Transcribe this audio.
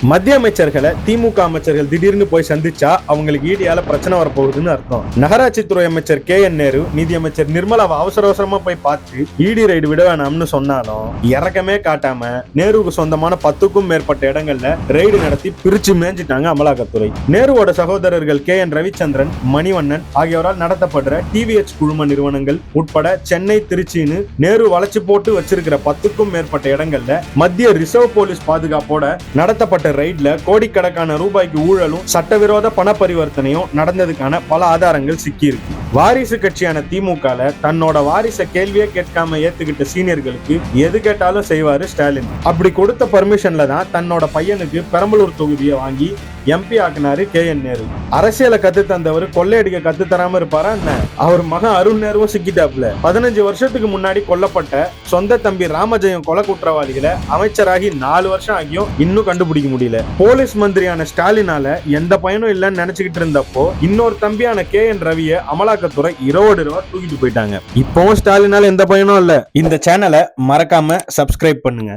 மத்திய அமைச்சர்களை திமுக அமைச்சர்கள் திடீர்னு போய் சந்திச்சா அவங்களுக்கு ஈடியால பிரச்சனை வரப்போகுதுன்னு அர்த்தம். நகராட்சித்துறை அமைச்சர் KN நேரு, நிதியமைச்சர் நிர்மலாவை அவசர அவசரமா போய் பார்த்து ஈடி ரைடு விட வேணாம்னு சொன்னாலும் இறக்கமே காட்டாம நேருவுக்கு சொந்தமான 10க்கும் மேற்பட்ட இடங்கள்ல ரைடு நடத்தி பிரிச்சு மேஞ்சிட்டாங்க அமலாக்கத்துறை. நேருவோட சகோதரர்கள் KN ரவிச்சந்திரன், மணிவண்ணன் ஆகியோரால் நடத்தப்படுற TVH குழும நிறுவனங்கள் உட்பட சென்னை, திருச்சின்னு நேரு வளைச்சு போட்டு வச்சிருக்கிற 10க்கும் மேற்பட்ட இடங்கள்ல மத்திய ரிசர்வ் போலீஸ் பாதுகாப்போட நடத்தப்பட்ட ரைட்ல கோடிக்கணக்கான ரூபாய்க்கு ஊழலும் சட்டவிரோத பண பரிவர்த்தனையும் நடந்ததுக்கான பல ஆதாரங்கள் சிக்கியிருக்கு. வாரிசு கட்சியான திமுகல தன்னோட வாரிசை கேள்வியே கேட்காம ஏத்துக்கிட்ட சீனியர்களுக்கு எது கேட்டாலும் செய்வாரு ஸ்டாலின். அப்படி கொடுத்த பர்மிஷன்ல தான் தன்னோட பையனுக்கு பெரம்பலூர் தொகுதியை வாங்கி MP ஆக்குனாரு KN நேரு. அரசியலை கத்து தந்தவர் கொள்ளையடிக்க கத்து தராம இருப்பாரா என்ன? அவர் மகன் அருண் நேருவும் சிக்கிட்டாப்ல. 15 வருஷத்துக்கு முன்னாடி கொல்லப்பட்ட சொந்த தம்பி ராமஜெயம் கொலை குற்றவாளிகளை அமைச்சராகி 4 வருஷம் ஆகியும் இன்னும் கண்டுபிடிக்க முடியல. போலீஸ் மந்திரியான ஸ்டாலினால எந்த பயனும் இல்லைன்னு நினைச்சுக்கிட்டு இருந்தப்போ இன்னொரு தம்பியான KN ரவியை அமலாக்கத்துறை இரவோடு தூக்கிட்டு போயிட்டாங்க. இப்பவும் ஸ்டாலினால எந்த பயனும் இல்ல. இந்த சேனலை மறக்காம சப்ஸ்கிரைப் பண்ணுங்க.